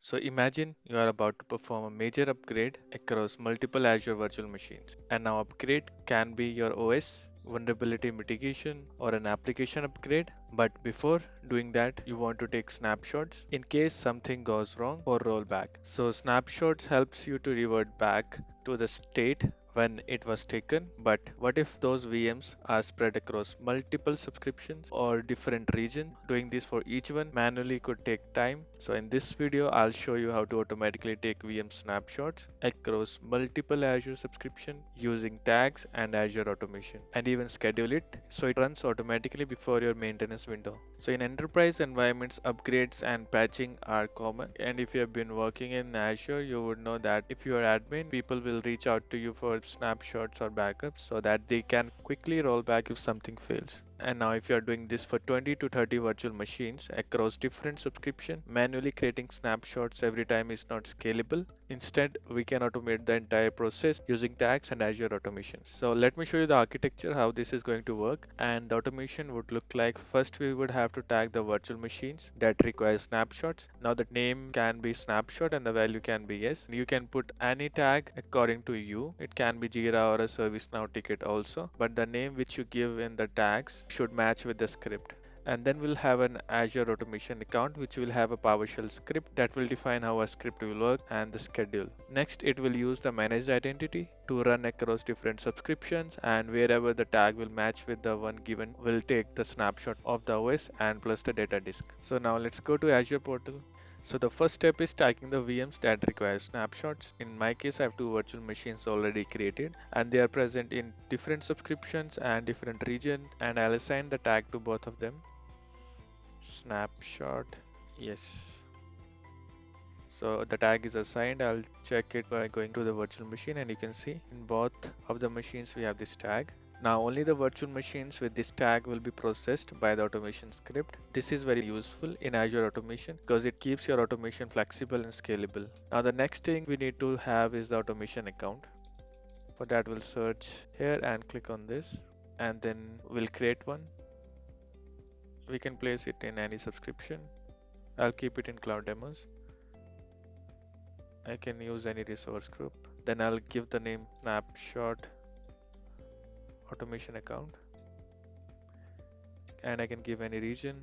So imagine you are about to perform a major upgrade across multiple Azure virtual machines. And now upgrade can be your OS, vulnerability mitigation, or an application upgrade. But before doing that, you want to take snapshots in case something goes wrong or rollback. So snapshots helps you to revert back to the state when it was taken. But what if those VMs are spread across multiple subscriptions or different regions? Doing this for each one manually could take time. So in this video, I'll show you how to automatically take VM snapshots across multiple Azure subscription using tags and Azure Automation, and even schedule it so it runs automatically before your maintenance window. So in enterprise environments, upgrades and patching are common. And if you have been working in Azure, you would know that if you are admin, people will reach out to you for snapshots or backups so that they can quickly roll back if something fails. And now if you are doing this for 20 to 30 virtual machines across different subscription, manually creating snapshots every time is not scalable. Instead, we can automate the entire process using tags and Azure Automation. So let me show you the architecture, how this is going to work. And the automation would look like, first we would have to tag the virtual machines that require snapshots. Now the name can be snapshot and the value can be yes. You can put any tag according to you. It can be Jira or a ServiceNow ticket also, but the name which you give in the tags should match with the script. And then we'll have an Azure automation account which will have a PowerShell script that will define how a script will work and the schedule. Next, it will use the managed identity to run across different subscriptions, and wherever the tag will match with the one given will take the snapshot of the OS and plus the data disk. So now let's go to Azure portal. So the first step is tagging the VMs that require snapshots. In my case, I have two virtual machines already created and they are present in different subscriptions and different region, and I'll assign the tag to both of them. Snapshot, yes. So the tag is assigned. I'll check it by going to the virtual machine, and you can see in both of the machines we have this tag. Now only the virtual machines with this tag will be processed by the automation script. This is very useful in Azure Automation because it keeps your automation flexible and scalable. Now the next thing we need to have is the automation account. For that we'll search here and click on this, and then we'll create one. We can place it in any subscription. I'll keep it in Cloud Demos. I can use any resource group. Then I'll give the name Snapshot Automation Account, and I can give any region.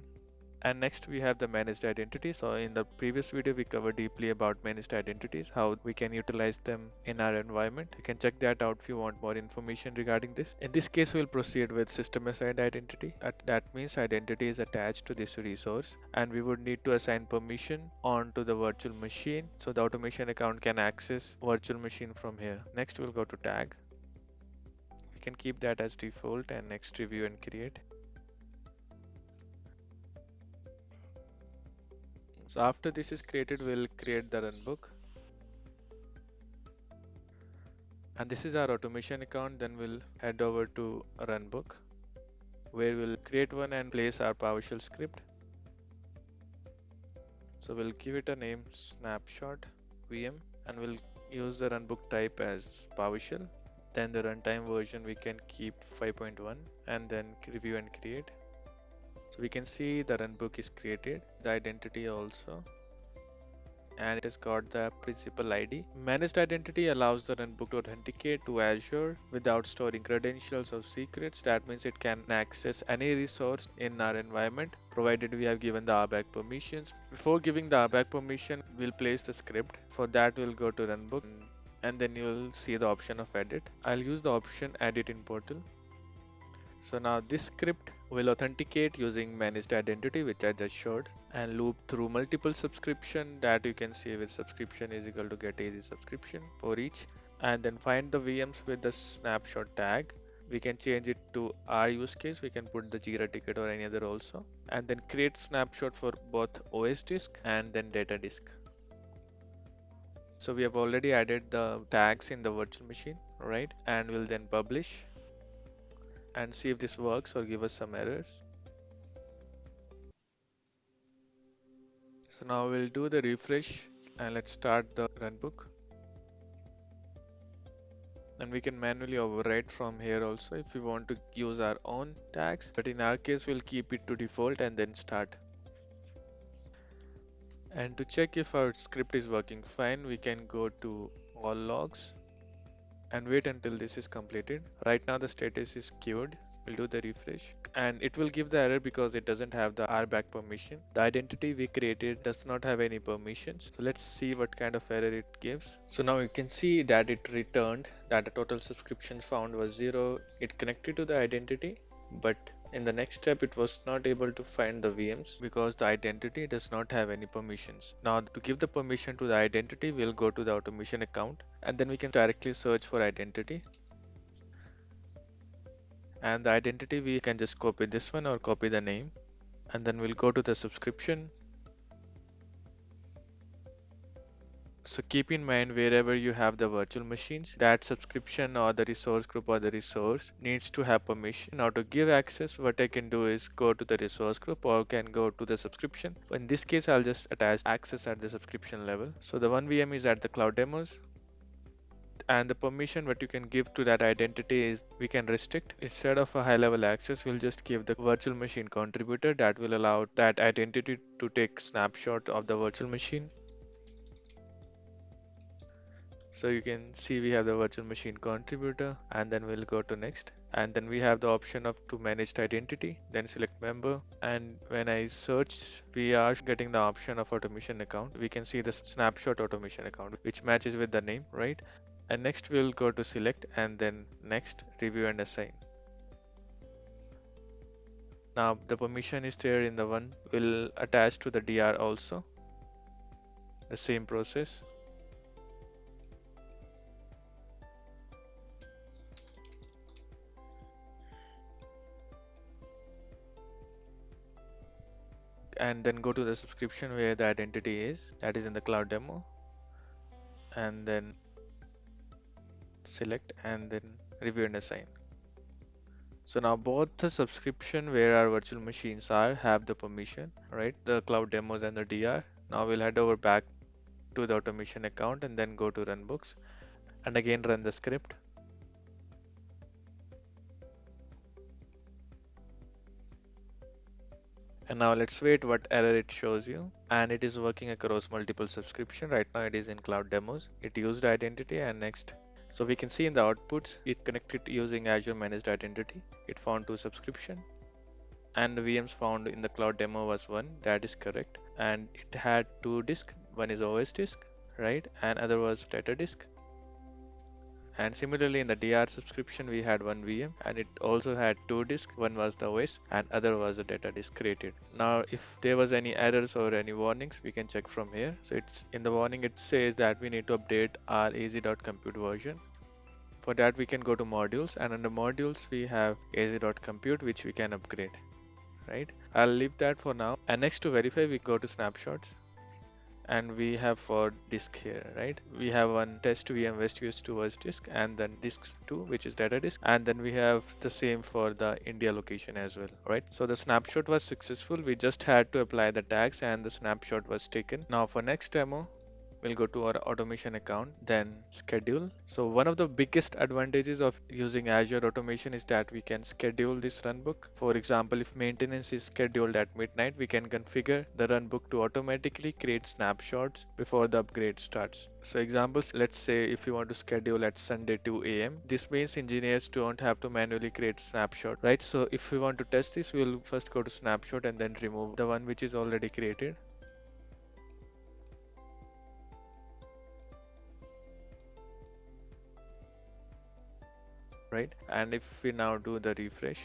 And next we have the managed identities. So in the previous video we covered deeply about managed identities, how we can utilize them in our environment. You can check that out if you want more information regarding this. In this case we'll proceed with system assigned identity. That means identity is attached to this resource, and we would need to assign permission onto the virtual machine so the automation account can access virtual machine from here. Next we'll go to tag. We can keep that as default, and next review and create. So after this is created, we'll create the runbook. And this is our automation account. Then we'll head over to runbook, where we'll create one and place our PowerShell script. So we'll give it a name Snapshot VM, and we'll use the runbook type as PowerShell. Then the runtime version we can keep 5.1, and then review and create. So we can see the runbook is created, the identity also, and it has got the principal ID. Managed identity allows the runbook to authenticate to Azure without storing credentials or secrets. That means it can access any resource in our environment provided we have given the RBAC permissions. Before giving the RBAC permission, we'll place the script. For that, we'll go to runbook, and then you'll see the option of edit. I'll use the option edit in portal. So now this script will authenticate using managed identity, which I just showed, and loop through multiple subscription that you can see with subscription is equal to get easy subscription for each, and then find the VMs with the snapshot tag. We can change it to our use case. We can put the Jira ticket or any other also, and then create snapshot for both OS disk and then data disk. So we have already added the tags in the virtual machine, right? And we'll then publish and see if this works or give us some errors. So now we'll do the refresh, and let's start the runbook. And we can manually override from here also if we want to use our own tags, but in our case we'll keep it to default and then start. And to check if our script is working fine, we can go to all logs and wait until this is completed. Right now the status is queued. We'll do the refresh and it will give the error because it doesn't have the RBAC permission. The identity we created does not have any permissions. So let's see what kind of error it gives. So now you can see that it returned that the total subscription found was 0. It connected to the identity, but in the next step, it was not able to find the VMs because the identity does not have any permissions. Now, to give the permission to the identity, we'll go to the automation account and then we can directly search for identity. And the identity, we can just copy this one or copy the name. And then we'll go to the subscription. So keep in mind wherever you have the virtual machines, that subscription or the resource group or the resource needs to have permission. Now to give access, what I can do is go to the resource group or can go to the subscription. In this case, I'll just attach access at the subscription level. So the one VM is at the cloud demos. And the permission what you can give to that identity is we can restrict. Instead of a high level access, we'll just give the virtual machine contributor that will allow that identity to take snapshot of the virtual machine. So you can see we have the virtual machine contributor and then we'll go to next. And then we have the option of to manage the identity, then select member. And when I search, we are getting the option of automation account. We can see the snapshot automation account, which matches with the name, right? And next we'll go to select and then next review and assign. Now the permission is there in the one, will attach to the DR also, the same process. And then go to the subscription where the identity is, that is in the cloud demo, and then select and then review and assign. So now both the subscription where our virtual machines are have the permission, right? The cloud demos and the DR. Now we'll head over back to the automation account and then go to runbooks and again run the script. And now let's wait what error it shows you. And it is working across multiple subscription. Right now it is in cloud demos. It used identity and next. So we can see in the outputs, it connected using Azure Managed Identity. It found 2 subscription and the VMs found in the cloud demo was 1. That is correct. And it had 2 disk. One is OS disk, right? And other was data disk. And similarly in the DR subscription, we had 1 VM and it also had 2 disks. One was the OS and other was the data disk created. Now, if there was any errors or any warnings, we can check from here. So it's in the warning, it says that we need to update our az.compute version. For that, we can go to modules and under modules, we have az.compute, which we can upgrade, right? I'll leave that for now. And next to verify, we go to snapshots. And we have for disk here, right? We have one test VM west US 2 was disk and then disk 2, which is data disk, and then we have the same for the India location as well, right? So the snapshot was successful. We just had to apply the tags and the snapshot was taken. Now for next demo, we'll go to our automation account, then schedule. So one of the biggest advantages of using Azure Automation is that we can schedule this runbook. For example, if maintenance is scheduled at midnight, we can configure the runbook to automatically create snapshots before the upgrade starts. So examples, let's say if you want to schedule at Sunday 2 a.m. This means engineers don't have to manually create snapshot, right? So if we want to test this, we'll first go to snapshot and then remove the one which is already created. Right? And if we now do the refresh,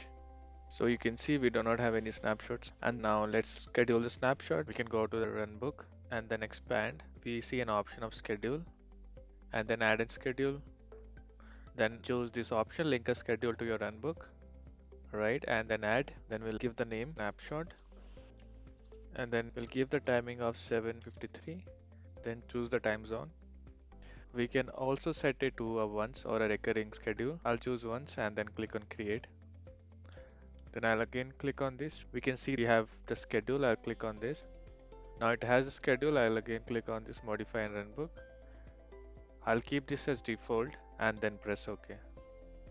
so you can see we do not have any snapshots. And now let's schedule the snapshot. We can go to the runbook and then expand. We see an option of schedule and then add and schedule. Then choose this option, link a schedule to your runbook, right? And then add, then we'll give the name snapshot and then we'll give the timing of 7:53. Then choose the time zone. We can also set it to a once or a recurring schedule. I'll choose once and then click on create. Then I'll again click on this. We can see we have the schedule. I'll click on this. Now it has a schedule. I'll again click on this modify and runbook. I'll keep this as default and then press OK.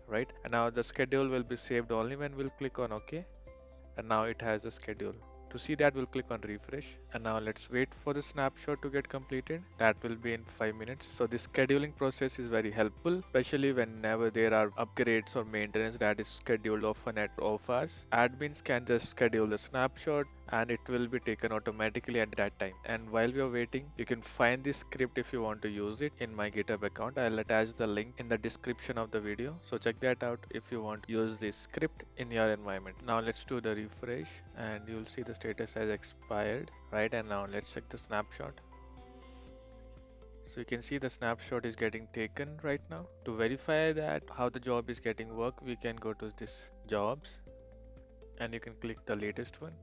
Right? And now the schedule will be saved only when we'll click on OK. And now it has a schedule. To see that, we'll click on refresh, and now let's wait for the snapshot to get completed. That will be in 5 minutes. So this scheduling process is very helpful, especially whenever there are upgrades or maintenance that is scheduled often at off hours. Admins can just schedule the snapshot and it will be taken automatically at that time. And while we are waiting, you can find this script if you want to use it in my GitHub account. I'll attach the link in the description of the video, so check that out if you want to use this script in your environment. Now let's do the refresh and you'll see the status has expired, right? And now let's check the snapshot. So you can see the snapshot is getting taken right now. To verify that how the job is getting work, we can go to this jobs and you can click the latest one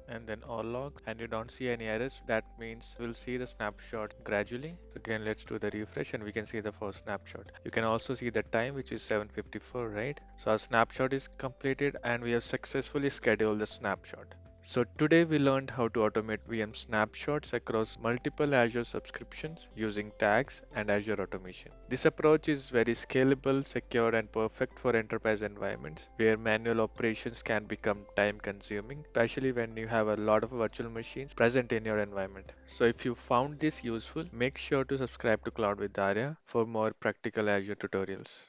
and then all log, and you don't see any errors. That means we'll see the snapshot gradually. Again, let's do the refresh and we can see the first snapshot. You can also see the time, which is 7:54, right? So our snapshot is completed and we have successfully scheduled the snapshot. So today we learned how to automate VM snapshots across multiple Azure subscriptions using tags and Azure Automation. This approach is very scalable, secure, and perfect for enterprise environments where manual operations can become time consuming, especially when you have a lot of virtual machines present in your environment. So if you found this useful, make sure to subscribe to Cloud with Arya for more practical Azure tutorials.